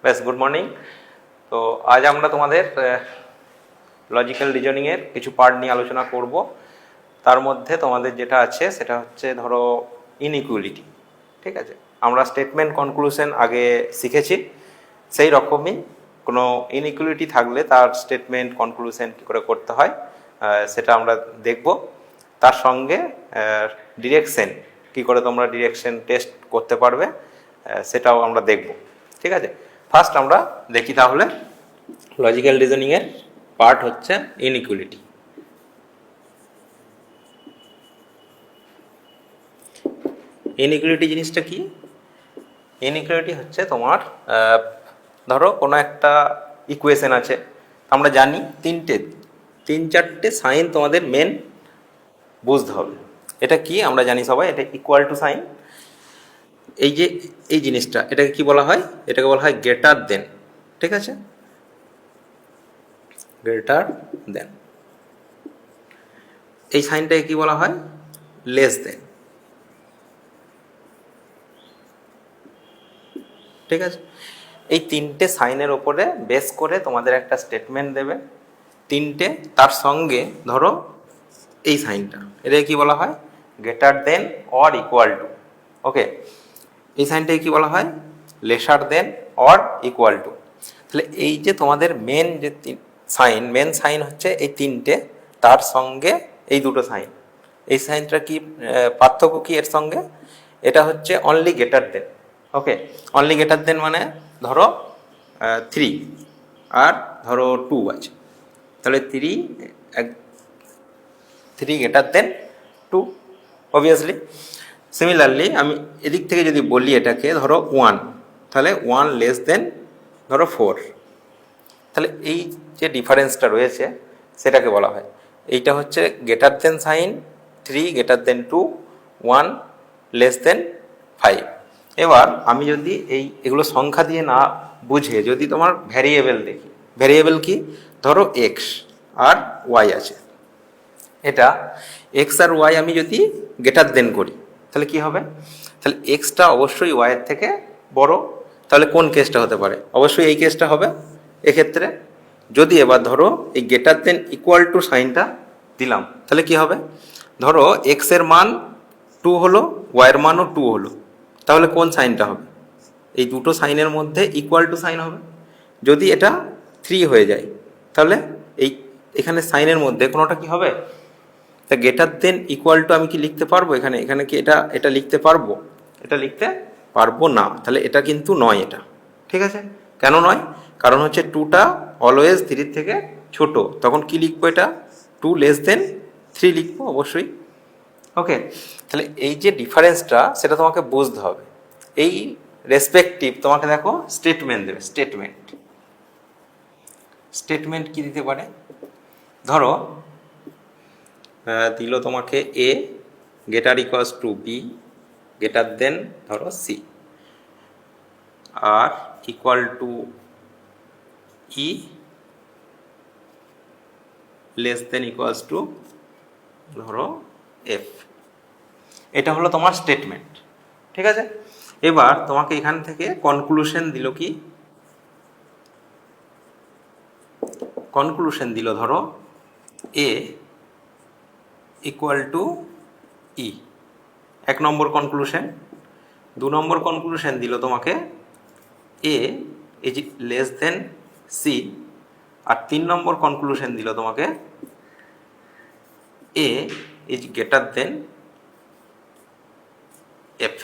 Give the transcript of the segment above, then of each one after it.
বেশ, good morning. তো আজ আমরা তোমাদের লজিক্যাল রিজনিংয়ের কিছু পার্ট নিয়ে আলোচনা করব। তার মধ্যে তোমাদের যেটা আছে সেটা হচ্ছে ধরো ইনইকুয়ালিটি। ঠিক আছে, আমরা স্টেটমেন্ট কনক্লুশন আগে শিখেছি, সেই রকমই কোনো ইনইকুয়ালিটি থাকলে তার স্টেটমেন্ট কনক্লুশন কী করে করতে হয় সেটা আমরা দেখব। তার সঙ্গে ডিরেকশন, কী করে তোমরা ডিরেকশন টেস্ট করতে পারবে সেটাও আমরা দেখব। ঠিক আছে, ফার্স্ট আমরা দেখি তাহলে লজিক্যাল রিজনিংয়ের পার্ট হচ্ছে ইনইকুয়ালিটি। ইনইকুয়ালিটি জিনিসটা কি? ইনইকুয়ালিটি হচ্ছে তোমার ধরো কোনো একটা ইকুয়েশন আছে, আমরা জানি তিন চারটে সাইন তোমাদের মেন বুঝতে হবে। এটা কি আমরা জানি সবাই, এটা ইকুয়াল টু সাইন। এই যে এই জিনিসটা, এটাকে কি বলা হয়? এটাকে বলা হয় গ্রেটার দেন। ঠিক আছে, গ্রেটার দেন। এই সাইনটাকে কি বলা হয়? Less than. ঠিক আছে, এই তিনটে সাইনের ওপরে বেস করে তোমাদের একটা স্টেটমেন্ট দেবে তিনটে, তার সঙ্গে ধরো এই সাইনটা, এটাকে কি বলা হয়? Greater than or equal to. Okay, এই সাইনটাকে কি বলা হয়? Lesser than or equal to. তাহলে এই যে তোমাদের মেন যে মেন সাইন হচ্ছে এই তিনটে, তার সঙ্গে এই দুটো সাইন, এই সাইনটা কি পার্থক্য কি এর সঙ্গে? এটা হচ্ছে অনলি গ্রেটার দেন। ওকে, অনলি গ্রেটার দেন মানে ধরো 3 আর ধরো 2 আছে, তাহলে 3 গ্রেটার দেন 2 অবভিয়াসলি। সিমিলারলি আমি এদিক থেকে যদি বলি এটাকে ধরো 1, তাহলে 1 লেস দেন ধরো 4। তাহলে এই যে ডিফারেন্সটা রয়েছে সেটাকে বলা হয়, এইটা হচ্ছে greater than sign, 3 greater than 2, 1 less than 5। এবার আমি যদি এগুলো সংখ্যা দিয়ে না বুঝে যদি তোমার ভ্যারিয়েবল দেখি, ভ্যারিয়েবল কি? ধরো এক্স আর ওয়াই আছে, এটা এক্স আর ওয়াই আমি যদি গ্রেটার দেন করি তাহলে কি হবে? তাহলে এক্সটা অবশ্যই ওয়াইয়ের থেকে বড়। তাহলে কোন কেসটা হতে পারে? অবশ্যই এই কেসটা হবে। এক্ষেত্রে যদি এবার ধরো এই গ্রেটার দেন ইকুয়াল টু সাইনটা দিলাম, তাহলে কি হবে? ধরো এক্স এর মান 2 হলো, ওয়াইয়ের মানও 2 হলো, তাহলে কোন সাইনটা হবে? এই দুটো সাইনের মধ্যে ইকুয়াল টু সাইন হবে। যদি এটা 3 হয়ে যায় তাহলে এখানে সাইনের মধ্যে কোনোটা কি হবে? তা গ্রেটার দেন ইকুয়াল টু আমি কি লিখতে পারবো এখানে কি এটা লিখতে পারবো? এটা লিখতে পারবো না, তাহলে এটা কিন্তু নয় এটা। ঠিক আছে, কেন নয়? কারণ হচ্ছে 2টা অলওয়েজ 3 থেকে ছোট, তখন কি লিখবো? এটা 2 লেস দেন 3 লিখবো অবশ্যই। ওকে, তাহলে এই যে ডিফারেন্সটা সেটা তোমাকে বুঝতে হবে। এই রেসপেক্টিভ তোমাকে দেখো স্টেটমেন্ট দেবে। স্টেটমেন্ট কি দিতে পারে? ধরো দিল তোমাকে A greater equals to B greater than ধরো সি, আর equal to E less than equals to ধরো এফ। এটা হলো তোমার স্টেটমেন্ট। ঠিক আছে, এবার তোমাকে এখান থেকে কনক্লুশন দিল কি? কনক্লুশন দিল ধরো A equal to E, 1 number conclusion. 2 number conclusion দিল তোমাকে A is less than C, আর 3 নম্বর কনক্লুশন দিল তোমাকে A is greater than F.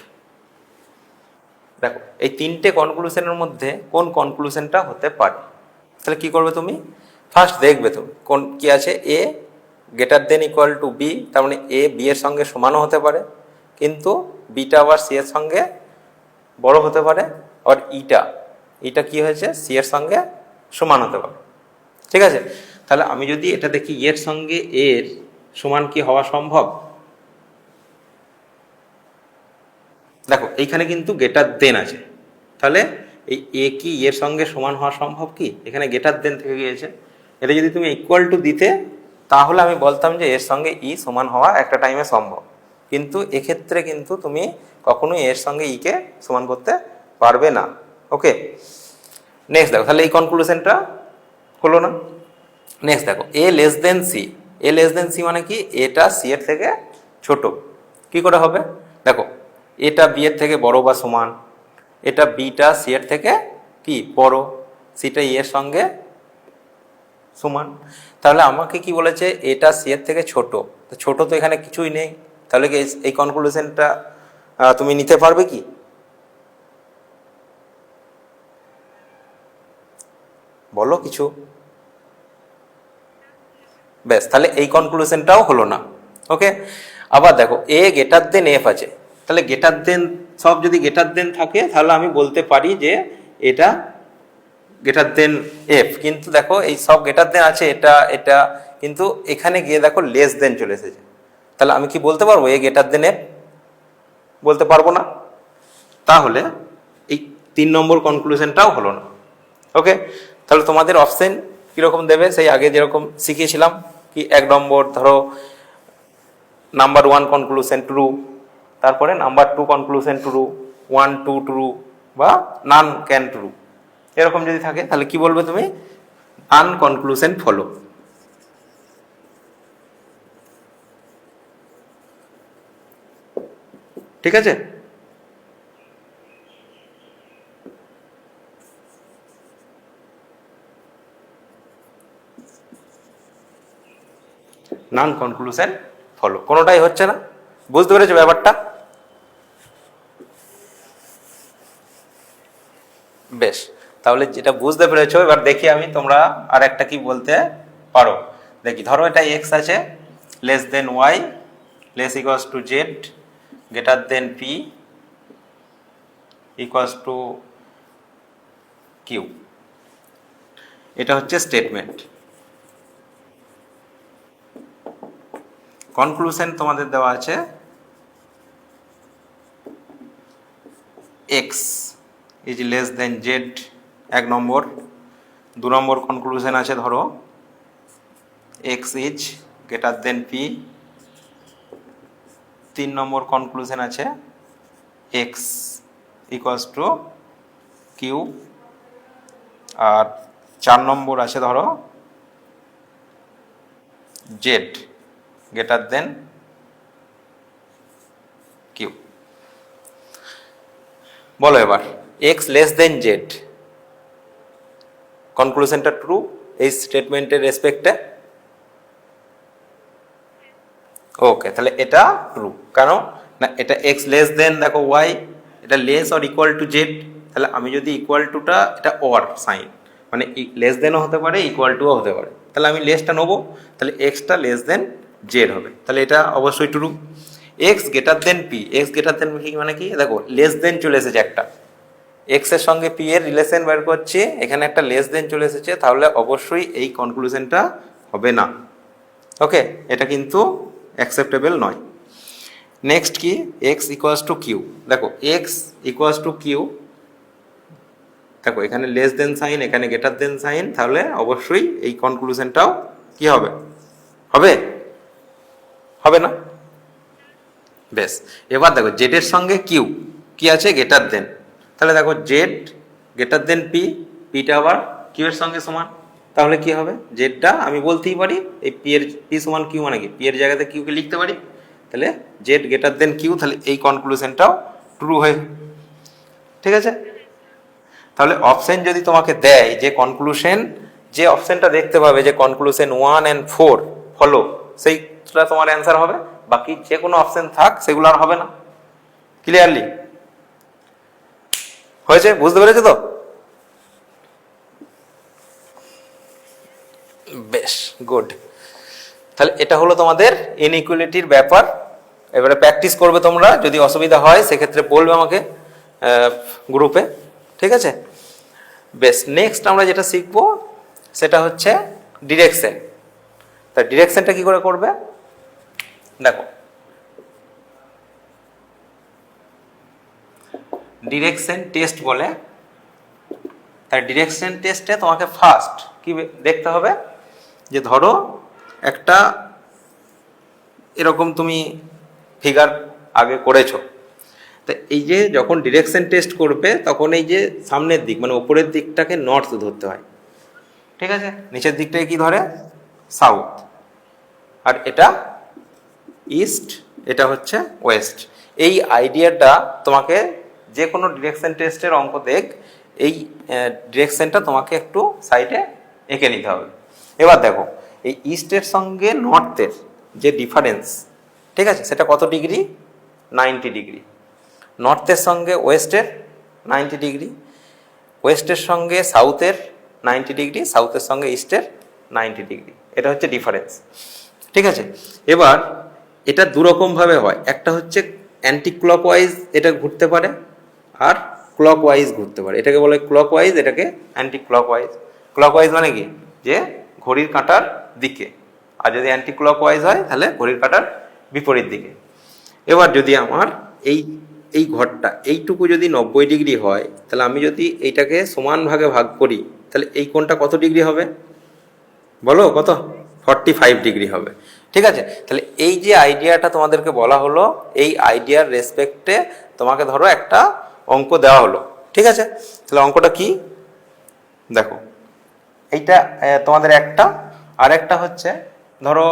দেখো এই তিনটে কনক্লুশনের মধ্যে কোন কনক্লুশনটা হতে পারে? তাহলে কি করবে তুমি? ফার্স্ট দেখবে তুমি কোন কি আছে। A greater than equal to B, তার মানে এ বি এর সঙ্গে সমানও হতে পারে, কিন্তু বিটা আবার সি এর সঙ্গে বড় হতে পারে, আর ইটা কি হয়েছে? সি এর সঙ্গে সমান হতে পারে। ঠিক আছে, তাহলে আমি যদি এটা দেখি এর সঙ্গে এর সমান কি হওয়া সম্ভব? দেখো এইখানে কিন্তু গ্রেটার দেন আছে, তাহলে এই এ কি এর সঙ্গে সমান হওয়া সম্ভব কি? এখানে গ্রেটার দেন থেকে গিয়েছে, এটা যদি তুমি ইকুয়াল টু দিতে তাহলে আমি বলতাম যে এর সঙ্গে ই সমান হওয়া একটা টাইমে সম্ভব, কিন্তু এক্ষেত্রে কিন্তু তুমি কখনোই এর সঙ্গে ইকে সমান করতে পারবে না। ওকে, নেক্সট দেখো, তাহলে এই কনক্লুশনটা হলো না। নেক্সট দেখো, এ লেস দেন সি। এ লেস দেন সি মানে কি, এটা সি এর থেকে ছোট। কি করে হবে? দেখো, এটা বি এর থেকে বড় বা সমান, এটা বিটা সি এর থেকে কি বড়, সিটা ই এর সঙ্গে সমান। তাহলে আমাকে কি বলেছে, এটা সি এর থেকে ছোট। তো ছোট তো এখানে কিছুই নেই, তাহলে কি এই কনক্লুশনটা তুমি নিতে পারবে কি? বলো কিছু। ব্যাস, তাহলে এই কনক্লুশনটাও হলো না। ওকে, আবার দেখো, এ গ্রেটার দেন এফ আছে। তাহলে গ্রেটার দেন, সব যদি গ্রেটার দেন থাকে তাহলে আমি বলতে পারি যে এটা গ্রেটার দেন এফ। কিন্তু দেখো, এই সব গ্রেটার দেন আছে, এটা এটা, কিন্তু এখানে গিয়ে দেখো লেস দেন চলে এসেছে। তাহলে আমি কি বলতে পারবো এ গ্রেটার দেন এফ? বলতে পারবো না। তাহলে এই 3 নম্বর কনক্লুশনটাও হলো না। ওকে, তাহলে তোমাদের অপশন কীরকম দেবে, সেই আগে যেরকম শিখিয়েছিলাম, কি 1 নম্বর ধরো নাম্বার 1 কনক্লুশন ট্রু, তারপরে নাম্বার 2 কনক্লুশন ট্রু, 1 2 ট্রু, বা নান ক্যান ট্রু। এরকম যদি থাকে তাহলে কি বলবে তুমি? নান কনক্লুশন ফলো। ঠিক আছে? নান কনক্লুশন ফলো, কোনোটাই হচ্ছে না। বুঝতে পেরেছো ব্যাপারটা? বেশ, তাহলে যেটা বুঝতে পেরেছো, এবার দেখি আমি তোমরা আর একটা কি বলতে পারো। দেখি, ধরো এটা এক্স আছে, less than Y, less equals to Z, greater than P, equals to Q. এটা হচ্ছে স্টেটমেন্ট। কনক্লুশন তোমাদের দেওয়া আছে X is less than Z, 1 number. 2 number conclusion আছে ধরো X is greater than P. 3 number conclusion আছে X equals to Q. আর 4 number আছে ধরো জেড গ্রেটার দেন কিউ। বলো এবার, এক্স লেস দেন জেড, কনক্লুশনটা ট্রু এই স্টেটমেন্টের রেসপেক্টে? ওকে, তাহলে এটা ট্রু। কেন না, এটা এক্স লেস দেন দেখো ওয়াই, এটা less or equal to Z. তাহলে আমি যদি ইকুয়াল টুটা, এটা অর সাইন, মানে লেস দেনও হতে পারে ইকুয়াল টুও হতে পারে, তাহলে আমি লেসটা নেবো, তাহলে এক্সটা লেস দেন জেড হবে, তাহলে এটা অবশ্যই true. X greater than P, x greater than P মানে কি, দেখো লেস দেন চলে এসেছে একটা, এক্স এর সঙ্গে পি এর রিলেশন বের করছি, এখানে একটা লেস দেন চলে এসেছে, তাহলে অবশ্যই এই কনক্লুশনটা হবে না। ওকে, এটা কিন্তু অ্যাকসেপ্টেবল নয়। নেক্সট কি, এক্স ইকুয়ালস টু কিউ। দেখো এক্স ইকুয়ালস টু কিউ, দেখো এখানে লেস দেন সাইন, এখানে গ্রেটার দেন সাইন, তাহলে অবশ্যই এই কনক্লুশনটাও কি হবে? হবে? হবে না। বেশ, এবার দেখো জেড এর সঙ্গে কিউ কি আছে, গ্রেটার দেন। তাহলে দেখো জেড গ্রেটার দেন পি, পিটা আবার কিউ এর সঙ্গে সমান, তাহলে কি হবে? জেডটা আমি বলতেই পারি এই পি এর, পি সমান কিউ মানে কি, পি এর জায়গাতে কিউকে লিখতে পারি, তাহলে জেড গ্রেটার দেন কিউ, তাহলে এই কনক্লুশনটাও ট্রু হয়। ঠিক আছে? তাহলে অপশন যদি তোমাকে দেয় যে কনক্লুশন, যে অপশনটা দেখতে পাবে যে কনক্লুশন 1 and 4 ফলো, সেইটা তোমার অ্যান্সার হবে। বাকি যে কোনো অপশন থাক সেগুলো আর হবে না। ক্লিয়ারলি হয়েছে? বুঝতে পেরেছো তো? বেশ, গুড। তাহলে এটা হলো তোমাদের ইনইকুয়ালিটির ব্যাপার। এবারে প্র্যাকটিস করবে তোমরা, যদি অসুবিধা হয় সেক্ষেত্রে বলবে আমাকে গ্রুপে। ঠিক আছে? বেশ, নেক্সট আমরা যেটা শিখবো সেটা হচ্ছে ডিরেকশন। তা ডিরেকশনটা কি করে করবে দেখো, ডিরেকশন টেস্ট বলে। তার ডিরেকশন টেস্টে তোমাকে ফার্স্ট কি দেখতে হবে, যে ধরো একটা এরকম তুমি ফিগার আগে করেছো, তা এই যে যখন ডিরেকশন টেস্ট করবে তখন এই যে সামনের দিক মানে উপরের দিকটাকে নর্থ ধরতে হয়, ঠিক আছে, নিচের দিকটাকে কি ধরে সাউথ, আর এটা ইস্ট, এটা হচ্ছে ওয়েস্ট। এই আইডিয়াটা তোমাকে যে কোনো ডিরেকশন টেস্টের অঙ্ক দেখ, এই ডিরেকশনটা তোমাকে একটু সাইডে এঁকে নিতে হবে। এবার দেখো এই ইস্টের সঙ্গে নর্থের যে ডিফারেন্স, ঠিক আছে, সেটা কত ডিগ্রি, 90 ডিগ্রি। নর্থের সঙ্গে ওয়েস্টের 90 ডিগ্রি, ওয়েস্টের সঙ্গে সাউথের 90 ডিগ্রি, সাউথের সঙ্গে ইস্টের 90 ডিগ্রি, এটা হচ্ছে ডিফারেন্স, ঠিক আছে। এবার এটা দুরকমভাবে হয়, একটা হচ্ছে অ্যান্টি ক্লকওয়াইজ এটা ঘুরতে পারে, আর ক্লকওয়াইজ ঘুরতে পারে। এটাকে বলে ক্লকওয়াইজ, এটাকে অ্যান্টি ক্লকওয়াইজ। ক্লকওয়াইজ মানে কি, যে ঘড়ির কাঁটার দিকে, আর যদি অ্যান্টি ক্লকওয়াইজ হয় তাহলে ঘড়ির কাঁটার বিপরীত দিকে। এবার যদি আমার এই ঘরটা এইটুকু যদি 90 ডিগ্রি হয়, তাহলে আমি যদি এইটাকে সমান ভাগে ভাগ করি, তাহলে এই কোণটা কত ডিগ্রি হবে বলো, কত, 45 ডিগ্রি হবে, ঠিক আছে। তাহলে এই যে আইডিয়াটা তোমাদেরকে বলা হলো, এই আইডিয়ার রেসপেক্টে তোমাকে ধরো একটা অঙ্ক দেওয়া হলো, ঠিক আছে। তাহলে অঙ্কটা কি দেখো, এইটা তোমাদের একটা, আর একটা হচ্ছে ধরো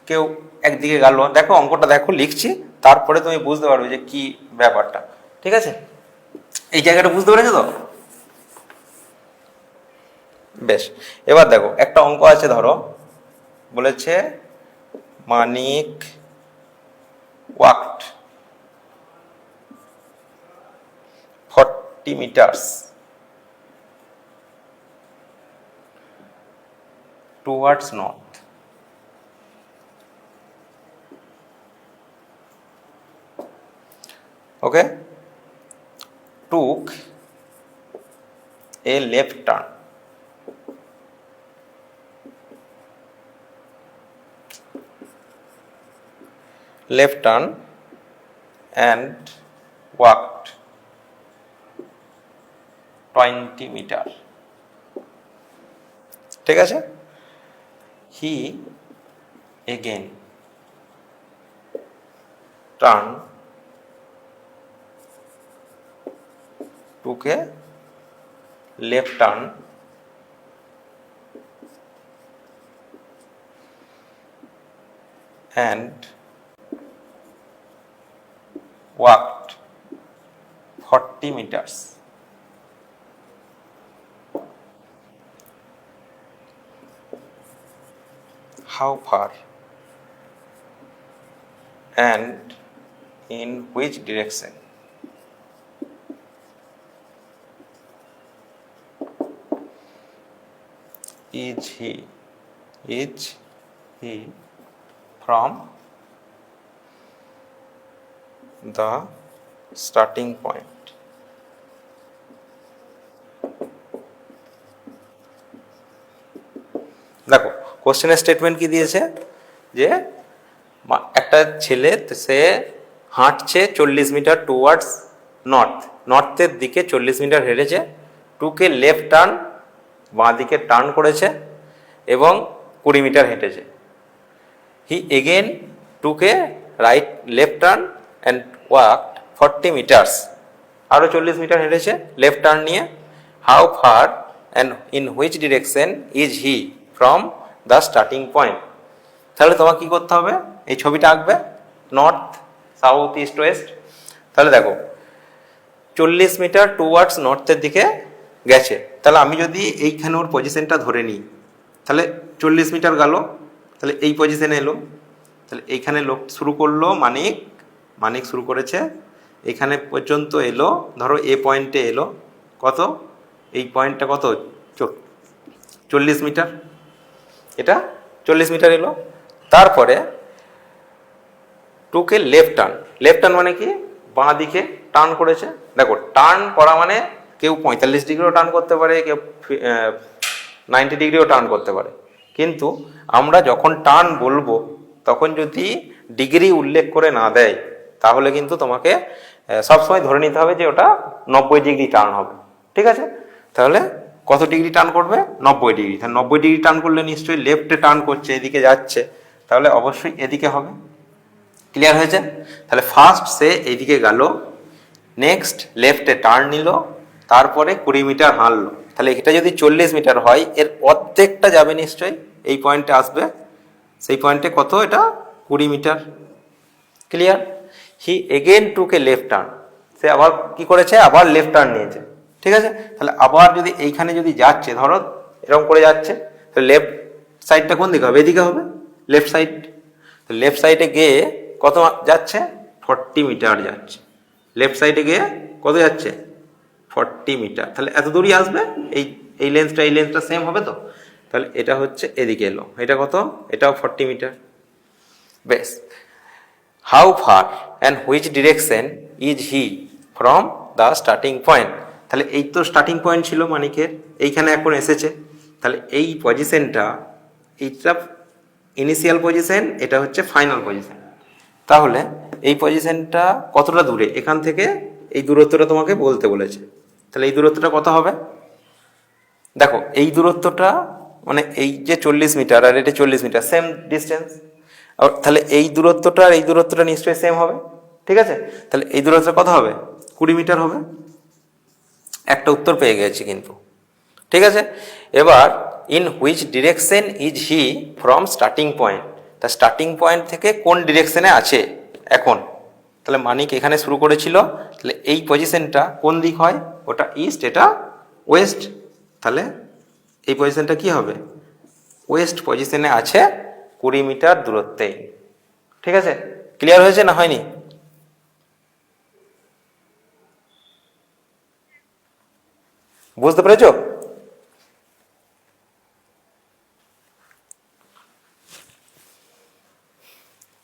কেউ একদিকে গেল, দেখো অঙ্কটা দেখো লিখছি, তারপরে তুমি বুঝতে পারবে যে কি ব্যাপারটা, ঠিক আছে। এই জায়গাটা বুঝতে পেরেছো তো, বেশ। এবার দেখো একটা অঙ্ক আছে, ধরো বলেছে মানিক walked 40 meters towards north. Okay, took a left turn. Left turn and walked 20 meter, ঠিক আছে। He again turned, took a left turn and walked 40 meters. How far and in which direction? Is he from the starting point? দেখো কোশ্চেনের statement কি দিয়েছে, যে একটা ছেলে সে হাঁটছে 40 মিটার টুয়ার্ডস নর্থ, নর্থের দিকে 40 মিটার হেঁটেছে, টুকে লেফট টার্ন, বাঁ দিকে টার্ন করেছে এবং 20 মিটার হেঁটেছে। He again took right left turn and walked 40 meters, আরও 40 মিটার হেঁটেছে লেফট টার্ন নিয়ে। How far and in which direction is he from the starting point? তাহলে তোমাকে কী করতে হবে, এই ছবিটা আঁকবে, নর্থ সাউথ ইস্ট ওয়েস্ট। তাহলে দেখো 40 মিটার টুয়ার্ডস নর্থের দিকে গেছে, তাহলে আমি যদি এইখানে ওর পজিশনটা ধরে নিই, তাহলে 40 মিটার গেল, তাহলে এই পজিশনে এলো, তাহলে এইখানে লোক শুরু করলো, মানিক শুরু করেছে, এখানে পর্যন্ত এলো, ধরো এ পয়েন্টে এলো, কত, এই পয়েন্টটা কত, 40 মিটার, এটা 40 মিটার এলো। তারপরে টুকে লেফট টার্ন মানে কি, বাঁ দিকে টার্ন করেছে। দেখো টার্ন করা মানে কেউ 45 ডিগ্রিও টার্ন করতে পারে, কেউ 90 ডিগ্রিও টার্ন করতে পারে, কিন্তু আমরা যখন টার্ন বলবো তখন যদি ডিগ্রি উল্লেখ করে না দেয়, তাহলে কিন্তু তোমাকে সবসময় ধরে নিতে হবে যে ওটা 90 ডিগ্রি টার্ন হবে, ঠিক আছে। তাহলে কত ডিগ্রি টার্ন করবে, 90 ডিগ্রি। তাহলে 90 ডিগ্রি টার্ন করলে নিশ্চয়ই লেফটে টার্ন করছে, এদিকে যাচ্ছে, তাহলে অবশ্যই এদিকে হবে। ক্লিয়ার হয়েছে? তাহলে ফার্স্ট সে এইদিকে গেল, নেক্সট লেফটে টার্ন নিল, তারপরে 20 মিটার হাঁটলো। তাহলে এটা যদি 40 মিটার হয়, এর অর্ধেকটা যাবে নিশ্চয়ই এই পয়েন্টে আসবে। সেই পয়েন্টে কত? এটা 20 মিটার। ক্লিয়ার? হি এগেন টুক এ লেফট টার্ন, সে আবার কি করেছে? আবার লেফট টার্ন নিয়েছে। ঠিক আছে, তাহলে আবার যদি এইখানে যদি যাচ্ছে, ধরো এরকম করে যাচ্ছে, তাহলে লেফট সাইডটা কোন দিকে হবে? এদিকে হবে, লেফট সাইড। তো লেফট সাইডে গিয়ে কত যাচ্ছে? 40 মিটার যাচ্ছে। লেফট সাইডে গিয়ে কত যাচ্ছে? 40 মিটার। তাহলে এত দূরই আসবে, এই এই লেন্সটা সেম হবে তো। তাহলে এটা হচ্ছে এদিকে এলো, এটা কত? এটাও 40 মিটার। বেশ, how far and which direction is he from the starting point? তাহলে এই তো স্টার্টিং পয়েন্ট ছিল মানিকের, এইখানে এখন এসেছে। তাহলে এই পজিশনটা, এইটা ইনিশিয়াল পজিশন, এটা হচ্ছে ফাইনাল পজিশন। তাহলে এই পজিশনটা কতটা দূরে? এখান থেকে এই দূরত্বটা তোমাকে বলতে বলেছে। তাহলে এই দূরত্বটা কত হবে? দেখো এই দূরত্বটা মানে এই যে 40 মিটার আর এটা 40 মিটার, সেম ডিস্টেন্স। তাহলে এই দূরত্বটা আর এই দূরত্বটা নিশ্চয়ই সেম হবে। ঠিক আছে, তাহলে এই দূরত্ব কত হবে? 20 মিটার হবে। একটা উত্তর পেয়ে গেছি কিন্তু। ঠিক আছে, এবার in which direction is he from starting point? তা স্টার্টিং পয়েন্ট থেকে কোন ডিরেকশনে আছে এখন? তাহলে মানিক এখানে শুরু করেছিল, তাহলে এই পজিশনটা কোন দিক হয়? ওটা ইস্ট, এটা ওয়েস্ট। তাহলে এই পজিশনটা কি হবে? ওয়েস্ট পজিশনে আছে 20 মিটার দূরত্বে। ঠিক আছে, ক্লিয়ার হয়েছে না হয়নি? বুঝতে পেরেছ?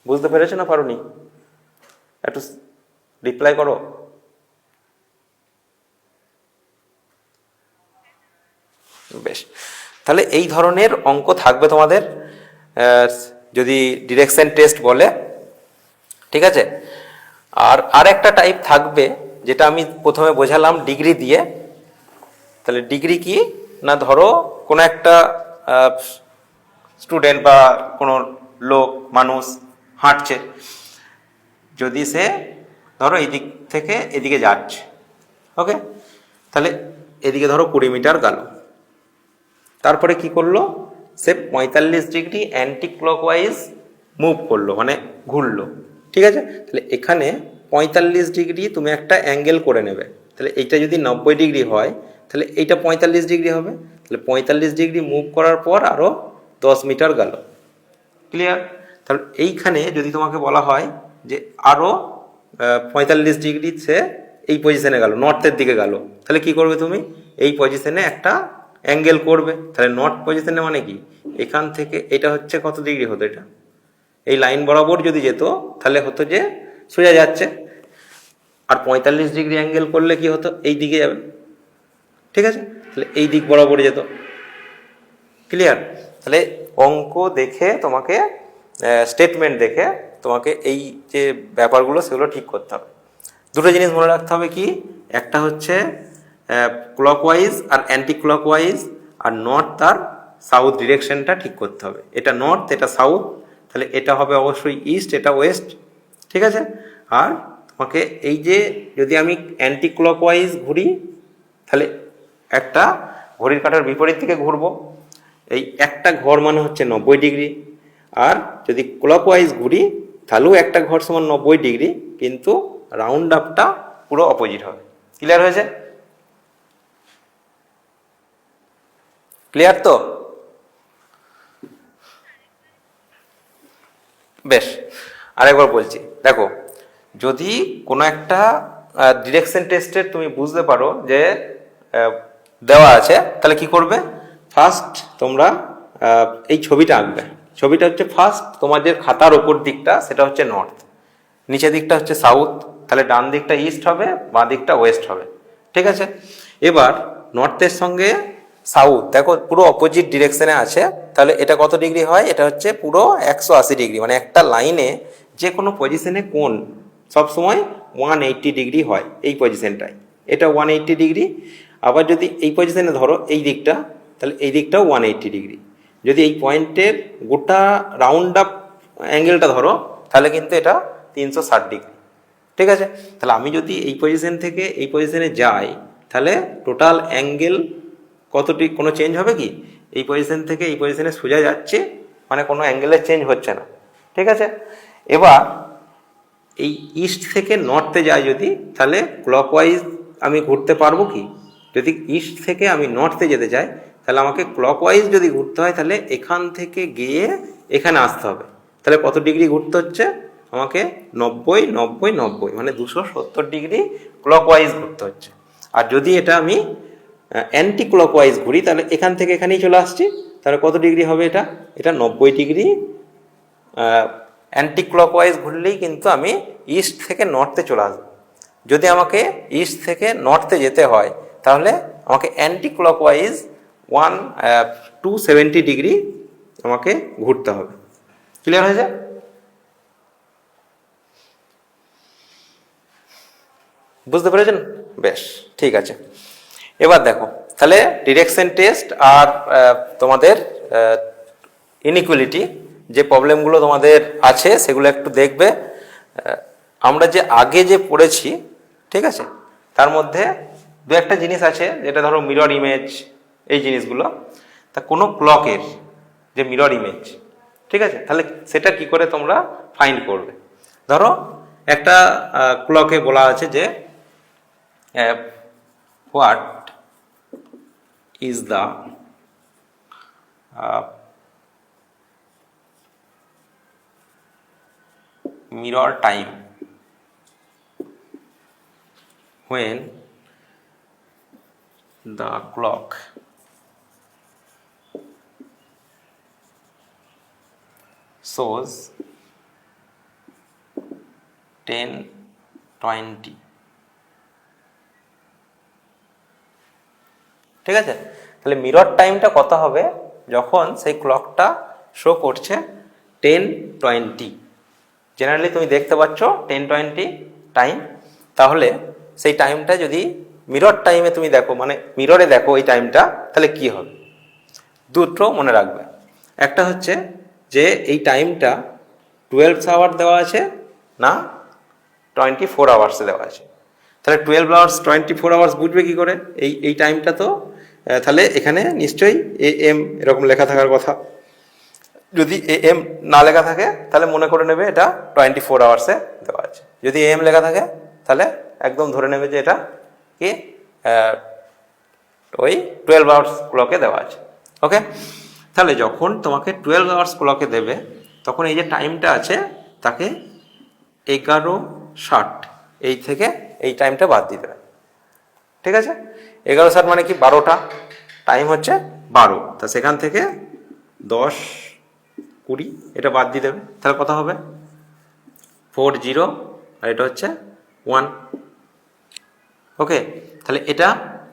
বুঝতে পেরেছো না পারোনি? একটু রিপ্লাই করো। বেশ, তাহলে এই ধরনের অঙ্ক থাকবে তোমাদের যদি ডিরেকশন টেস্ট বলে। ঠিক আছে, আর একটা টাইপ থাকবে যেটা আমি প্রথমে বোঝালাম ডিগ্রি দিয়ে। তাহলে ডিগ্রি কি না, ধরো কোনো একটা স্টুডেন্ট বা কোনো লোক মানুষ হাঁটছে, যদি সে ধরো এই দিক থেকে এদিকে যাচ্ছে, ওকে, তাহলে এদিকে ধরো 20 মিটার গেল, তারপরে কি করলো? সে 45 ডিগ্রি অ্যান্টি ক্লকওয়াইজ মুভ করলো, মানে ঘুরলো। ঠিক আছে, তাহলে এখানে 45 ডিগ্রি তুমি একটা অ্যাঙ্গেল করে নেবে। তাহলে এইটা যদি 90 ডিগ্রি হয়, তাহলে এইটা 45 ডিগ্রি হবে। তাহলে 45 ডিগ্রি মুভ করার পর আরও 10 মিটার গেল। ক্লিয়ার? তাহলে এইখানে যদি তোমাকে বলা হয় যে আরও 45 ডিগ্রি সে এই পজিশনে গেল, নর্থের দিকে গেল, তাহলে কি করবে তুমি? এই পজিশনে একটা অ্যাঙ্গেল করবে। তাহলে নর্থ পজিশনে মানে কি? এখান থেকে এটা হচ্ছে কত ডিগ্রি হতো? এটা এই লাইন বরাবর যদি যেত তাহলে হতো যে সোজা যাচ্ছে। আর 45 ডিগ্রি অ্যাঙ্গেল করলে কি হতো? এই দিকে যাবে। ঠিক আছে, তাহলে এই দিক বরাবর যেত। ক্লিয়ার? তাহলে অঙ্ক দেখে তোমাকে, স্টেটমেন্ট দেখে তোমাকে এই যে ব্যাপারগুলো সেগুলো ঠিক করতে হবে। দুটো জিনিস মনে রাখতে হবে, কি? একটা হচ্ছে ক্লকওয়াইজ আর অ্যান্টি ক্লকওয়াইজ, আর নর্থ আর সাউথ ডিরেকশনটা ঠিক করতে হবে। এটা নর্থ, এটা সাউথ, তাহলে এটা হবে অবশ্যই ইস্ট, এটা ওয়েস্ট। ঠিক আছে, আর তোমাকে এই যে যদি আমি অ্যান্টি ক্লকওয়াইজ ঘুরি, তাহলে একটা ঘড়ির কাঁটার বিপরীত দিকে ঘুরবো, এই একটা ঘর মানে হচ্ছে 90 ডিগ্রি। আর যদি ক্লকওয়াইজ ঘুরি তাহলেও একটা ঘর সমান 90 ডিগ্রি, কিন্তু রাউন্ড আপটা পুরো অপোজিট হবে। ক্লিয়ার হয়েছে? ক্লিয়ার তো? বেশ, আরেকবার বলছি, দেখো যদি কোনো একটা ডিরেকশন টেস্টের তুমি বুঝতে পারো যে দেওয়া আছে, তাহলে কি করবে? ফার্স্ট তোমরা এই ছবিটা আঁকবে। ছবিটা হচ্ছে ফার্স্ট তোমাদের খাতার ওপর দিকটা সেটা হচ্ছে নর্থ, নিচের দিকটা হচ্ছে সাউথ, তাহলে ডান দিকটা ইস্ট হবে, বাঁ দিকটা ওয়েস্ট হবে। ঠিক আছে, এবার নর্থের সঙ্গে সাউথ দেখো পুরো অপোজিট ডিরেকশনে আছে, তাহলে এটা কত ডিগ্রি হয়? এটা হচ্ছে পুরো 180 ডিগ্রি। মানে একটা লাইনে যে কোনো পজিশনে কোণ সবসময় 180 ডিগ্রি হয় এই পজিশনটায়, এটা 180 ডিগ্রি। আবার যদি এই পজিশনে ধরো এই দিকটা, তাহলে এই দিকটাও 180 ডিগ্রি। যদি এই পয়েন্টের গোটা রাউন্ড আপ অ্যাঙ্গেলটা ধরো, তাহলে কিন্তু এটা 360 ডিগ্রি। ঠিক আছে, তাহলে আমি যদি এই পজিশন থেকে এই পজিশনে যাই তাহলে টোটাল অ্যাঙ্গেল কতটি, কোনো চেঞ্জ হবে কি? এই পজিশন থেকে এই পজিশনে সোজা যাচ্ছে মানে কোনো অ্যাঙ্গেলের চেঞ্জ হচ্ছে না। ঠিক আছে, এবার এই ইস্ট থেকে নর্থে যাই যদি, তাহলে ক্লকওয়াইজ আমি ঘুরতে পারবো কি? যদি ইস্ট থেকে আমি নর্থে যেতে চাই তাহলে আমাকে ক্লকওয়াইজ যদি ঘুরতে হয় তাহলে এখান থেকে গিয়ে এখানে আসতে হবে। তাহলে কত ডিগ্রি ঘুরতে হচ্ছে আমাকে? 90 90 90, মানে 270 ডিগ্রি ক্লকওয়াইজ ঘুরতে হচ্ছে। আর যদি এটা আমি অ্যান্টি ক্লকওয়াইজ ঘুরি তাহলে এখান থেকে এখানেই চলে আসছি, তাহলে কত ডিগ্রি হবে? এটা 90 ডিগ্রি অ্যান্টি ক্লকওয়াইজ ঘুরলেই কিন্তু আমি ইস্ট থেকে নর্থে চলে আসবো। যদি আমাকে ইস্ট থেকে নর্থে যেতে হয় তাহলে আমাকে অ্যান্টি ক্লকওয়াইজ 270 ডিগ্রি আমাকে ঘুরতে হবে। ক্লিয়ার হয়ে যায়? বুঝতে পেরেছেন? বেশ, ঠিক আছে। এবার দেখো তাহলে ডিরেকশন টেস্ট আর তোমাদের ইনইকুয়ালিটি যে প্রবলেমগুলো তোমাদের আছে সেগুলো একটু দেখবে। আমরা যে আগে যে পড়েছি, ঠিক আছে, তার মধ্যে দু একটা জিনিস আছে যেটা ধরো মিরর ইমেজ, এই জিনিসগুলো, তা কোনো ক্লকের যে মিরর ইমেজ, ঠিক আছে, তাহলে সেটা কি করে তোমরা ফাইন্ড করবে? ধরো একটা ক্লকে বলা আছে যে what is the mirror time when the clock shows 10:20। ঠিক আছে, তাহলে মিরর টাইমটা কত হবে যখন সেই ক্লকটা শো করছে 10:20? জেনারেলি তুমি দেখতে পাচ্ছ 10:20 টাইম, তাহলে সেই টাইমটা যদি মিরর টাইমে তুমি দেখো, মানে মিররে দেখো এই টাইমটা, তাহলে কি হবে? দুটো মনে রাখবে। একটা হচ্ছে যে এই টাইমটা 12 আওয়ার দেওয়া আছে না 24 আওয়ার্সে দেওয়া আছে। তাহলে 12 আওয়ার্স 24 আওয়ার্স বুঝবে কি করে? এই টাইমটা তো তাহলে এখানে নিশ্চয়ই AM এরকম লেখা থাকার কথা। যদি AM না লেখা থাকে তাহলে মনে করে নেবে এটা 24 আওয়ার্সে দেওয়া আছে। যদি AM লেখা থাকে তাহলে একদম ধরে নেবে যে এটা কি ওই 12 আওয়ার্স ক্লকে দেওয়া আছে। ওকে, তাহলে যখন তোমাকে 12 আওয়ার্স ক্লকে দেবে তখন এই যে টাইমটা আছে তাকে 11:60 এই থেকে এই টাইমটা বাদ দিয়ে দেবে। ঠিক আছে, 11:60 মানে কি 12টা, টাইম হচ্ছে 12, তা সেখান থেকে 10:20 এটা বাদ দিয়ে দেবে। তাহলে কত হবে? 40 আর এটা হচ্ছে 1। ওকে, তাহলে এটা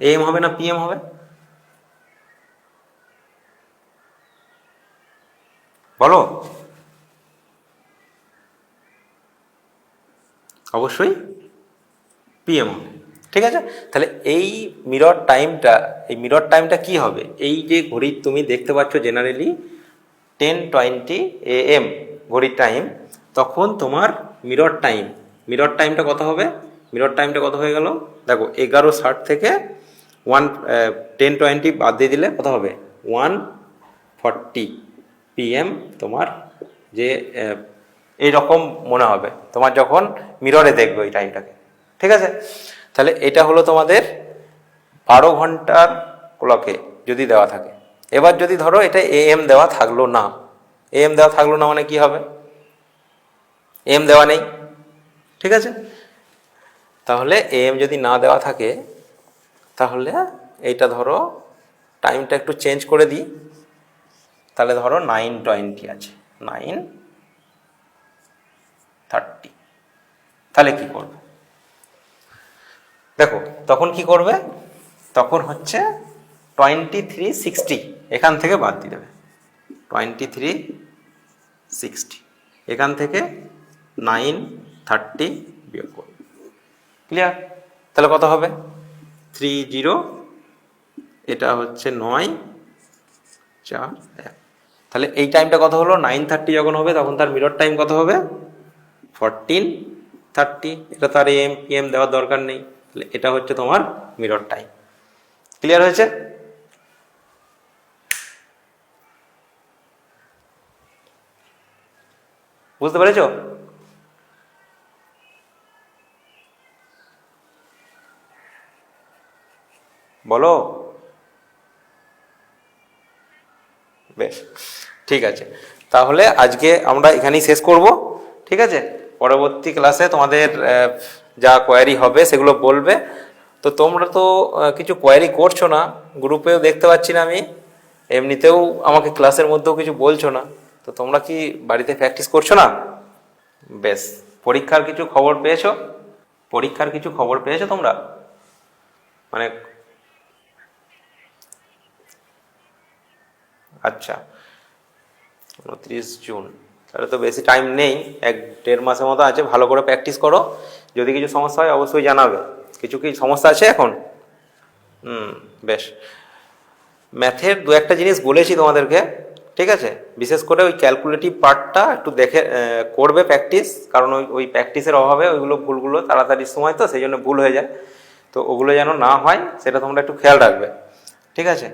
AM হবে না PM হবে? বলো। অবশ্যই PM হবে। ঠিক আছে, তাহলে এই মিরর টাইমটা কি হবে? এই যে ঘড়ি তুমি দেখতে পাচ্ছ জেনারেলি 10:20 AM ঘড়ির টাইম, তখন তোমার মিরর টাইমটা কত হবে? মিরর টাইমটা কত হয়ে গেল? দেখো 11:60 থেকে 10:20 বাদ দিয়ে দিলে কত হবে? 1:40 PM তোমার যে এইরকম মনে হবে তোমার যখন মিররে দেখবে ওই টাইমটাকে। ঠিক আছে, তাহলে এটা হলো তোমাদের 12 ঘন্টার ক্লকে যদি দেওয়া থাকে। এবার যদি ধরো এটা AM দেওয়া থাকলো না, মানে কি হবে? AM দেওয়া নেই। ঠিক আছে, তাহলে AM যদি না দেওয়া থাকে তাহলে এইটা ধরো টাইমটা একটু চেঞ্জ করে দিই, তাহলে ধরো 9:20 আছে, 9:30। তাহলে কি করবে? দেখো তখন কি করবে? তখন হচ্ছে 23:60 এখান থেকে বাদ দিয়ে দেবে। 23:60 এখান থেকে 9:30 বিয়োগ করবে। ক্লিয়ার? তাহলে কত হবে? 30, এটা হচ্ছে 9, 4, 1। তাহলে এই টাইমটা কত হলো? 9:30 যখন হবে তখন তার মিরর টাইম কত হবে? 30, এটা তো আর এম পিএম দেওয়ার দরকার নেই, তাহলে এটা হচ্ছে তোমার মিরর টাইম। ক্লিয়ার হয়েছে? বুঝতে পেরেছো? বলো। বেশ, ঠিক আছে, তাহলে আজকে আমরা এখানেই শেষ করব। ঠিক আছে, পরবর্তী ক্লাসে তোমাদের যা কোয়ারি হবে সেগুলো বলবে। তো তোমরা তো কিছু কোয়ারি করছো না, গ্রুপেও দেখতে পাচ্ছি না আমি, এমনিতেও আমাকে ক্লাসের মধ্যেও কিছু বলছো না। তো তোমরা কি বাড়িতে প্র্যাকটিস করছো না? বেশ, পরীক্ষার কিছু খবর পেয়েছো? পরীক্ষার কিছু খবর পেয়েছো তোমরা? মানে আচ্ছা, 29 জুন, তাহলে তো বেশি টাইম নেই, 1-1.5 মাসের মতো আছে। ভালো করে প্র্যাকটিস করো, যদি কিছু সমস্যা হয় অবশ্যই জানাবে। কিছু কি সমস্যা আছে এখন? বেশ, ম্যাথের 2-1টা জিনিস বলেছি তোমাদেরকে, ঠিক আছে? বিশেষ করে ওই ক্যালকুলেটিভ পার্টটা একটু দেখে করবে প্র্যাকটিস, কারণ ওই প্র্যাকটিসের অভাবে ওইগুলো ভুলগুলো তাড়াতাড়ি সময় তো সেই জন্য ভুল হয়ে যায়। তো ওগুলো যেন না হয় সেটা তোমরা একটু খেয়াল রাখবে, ঠিক আছে?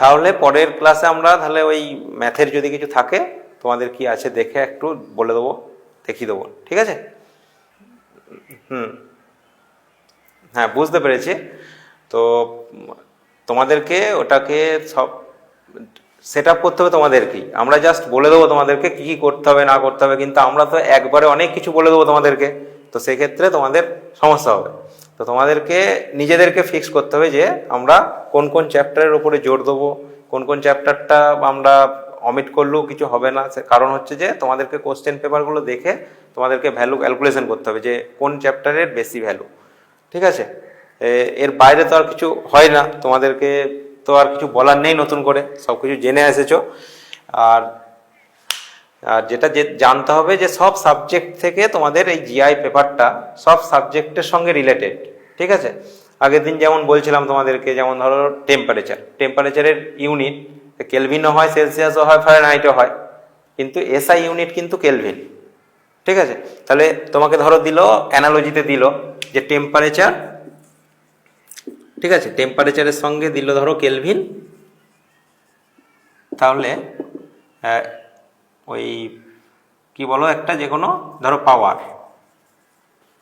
তাহলে পরের ক্লাসে আমরা তাহলে ওই ম্যাথের যদি কিছু থাকে তোমাদের কি আছে দেখে একটু বলে দেবো, দেখিয়ে দেবো, ঠিক আছে? হ্যাঁ, বুঝতে পেরেছি। তো তোমাদেরকে ওটাকে সব সেট আপ করতে হবে তোমাদেরকেই, আমরা জাস্ট বলে দেবো তোমাদেরকে কী কী করতে হবে না করতে হবে, কিন্তু আমরা তো একবারে অনেক কিছু বলে দেবো তোমাদেরকে, তো সেক্ষেত্রে তোমাদের সমস্যা হবে। তো তোমাদেরকে নিজেদেরকে ফিক্স করতে হবে যে আমরা কোন কোন চ্যাপ্টারের ওপরে জোর দেবো, কোন কোন চ্যাপ্টারটা আমরা অমিট করলেও কিছু হবে না। কারণ হচ্ছে যে তোমাদেরকে কোশ্চেন পেপারগুলো দেখে তোমাদেরকে ভ্যালু ক্যালকুলেশন করতে হবে যে কোন চ্যাপ্টারের বেশি ভ্যালু, ঠিক আছে? এর বাইরে তো আর কিছু হয় না, তোমাদেরকে তো আর কিছু বলার নেই, নতুন করে সব কিছু জেনে এসেছো। আর আর যেটা জানতে হবে যে সব সাবজেক্ট থেকে তোমাদের এই জিআই পেপারটা সব সাবজেক্টের সঙ্গে রিলেটেড, ঠিক আছে? আগের দিন যেমন বলছিলাম তোমাদেরকে, যেমন ধরো টেম্পারেচারের ইউনিট কেলভিনও হয়, সেলসিয়াসও হয়, ফারেনহাইটও হয়, কিন্তু এসআই ইউনিট কিন্তু কেলভিন, ঠিক আছে? তাহলে তোমাকে ধরো দিল, অ্যানালজিতে দিল যে টেম্পারেচার, ঠিক আছে, টেম্পারেচারের সঙ্গে দিল ধরো কেলভিন, তাহলে ওই কি বলো একটা যে কোনো ধরো পাওয়ার,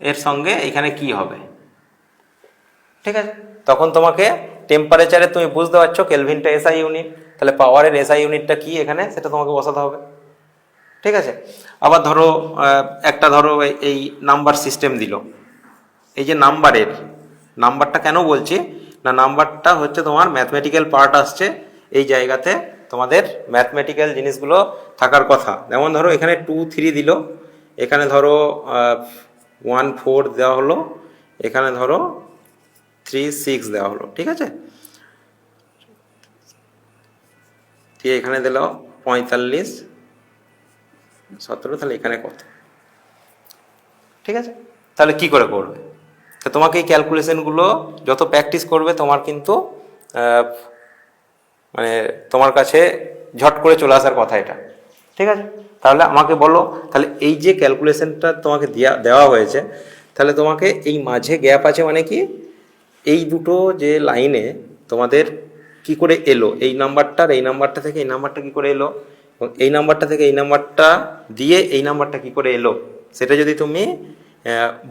এর সঙ্গে এখানে কি হবে, ঠিক আছে? তখন তোমাকে টেম্পারেচারে তুমি বুঝতে পারছো কেলভিনটা এসআই ইউনিট, তাহলে পাওয়ারের এসআই ইউনিটটা কি এখানে সেটা তোমাকে বসাতে হবে, ঠিক আছে? আবার ধরো একটা ধরো এই নাম্বার সিস্টেম দিল, এই যে নাম্বারটা কেন বলছি না, নাম্বারটা হচ্ছে তোমার ম্যাথমেটিক্যাল পার্ট আসছে এই জায়গাতে, তোমাদের ম্যাথমেটিক্যাল জিনিসগুলো থাকার কথা। যেমন ধরো এখানে 2, 3 দিল, এখানে ধরো 1, 4 দেওয়া হলো, এখানে ধরো 3, 6 দেওয়া হলো, ঠিক আছে? দিয়ে এখানে দিল 45, 17, তাহলে এখানে কত, ঠিক আছে? তাহলে কি করে করবে? তো তোমাকে এই ক্যালকুলেশনগুলো যত প্র্যাকটিস করবে তোমার কিন্তু মানে তোমার কাছে ঝট করে চলে আসার কথা এটা, ঠিক আছে? তাহলে আমাকে বলো, তাহলে এই যে ক্যালকুলেশনটা তোমাকে দেওয়া হয়েছে, তাহলে তোমাকে এই মাঝে গ্যাপ আছে মানে কি, এই দুটো যে লাইনে তোমাদের কি করে এলো, এই নাম্বারটা থেকে এই নাম্বারটা কি করে এলো, এবং এই নাম্বারটা থেকে এই নাম্বারটা দিয়ে এই নাম্বারটা কি করে এলো, সেটা যদি তুমি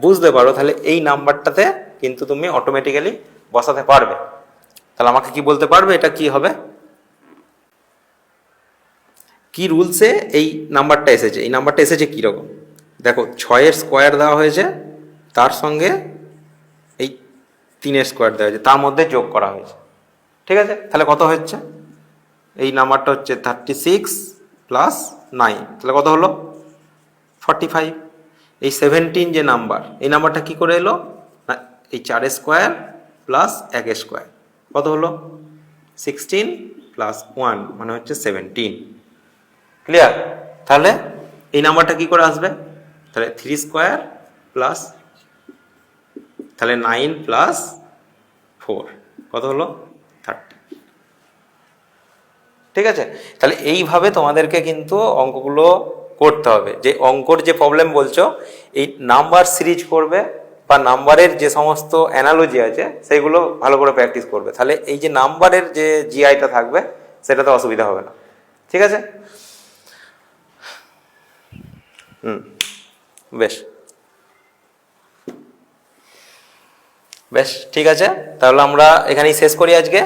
বুঝতে পারো, তাহলে এই নাম্বারটাতে কিন্তু তুমি অটোমেটিক্যালি বসাতে পারবে। তাহলে আমাকে কি বলতে পারবে এটা কি হবে, কি রুলসে এই নাম্বারটা এসেছে, এই নাম্বারটা এসেছে কীরকম? দেখো, 6-এর স্কোয়ার দেওয়া হয়েছে, তার সঙ্গে এই 3-এর স্কোয়ার দেওয়া হয়েছে, তার মধ্যে যোগ করা হয়েছে, ঠিক আছে? তাহলে কত হচ্ছে, এই নাম্বারটা হচ্ছে 36 + 9, তাহলে কত হলো 45। এই 17 যে নাম্বার, এই নাম্বারটা কি করে এলো না, এই 4-এর স্কোয়ার + 1-এর স্কোয়ার, কত হলো 16 + 1 মানে হচ্ছে 17। ক্লিয়ার? তাহলে এই নাম্বারটা কি করে আসবে, তাহলে 3 স্কোয়ার প্লাস, তাহলে 9 + 4 কত হলো 30, ঠিক আছে? তাহলে এইভাবে তোমাদেরকে কিন্তু অঙ্কগুলো করতে হবে। যে অঙ্কর যে প্রবলেম বলছো, এই নাম্বার সিরিজ করবে বা নাম্বারের যে সমস্ত অ্যানালজি আছে সেইগুলো ভালো করে প্র্যাকটিস করবে, তাহলে এই যে নাম্বারের যে জিআইটা থাকবে সেটাতে অসুবিধা হবে না। ঠিক আছে? বেশ বেশ ঠিক আছে, তাহলে আমরা এখানেই শেষ করি আজকে।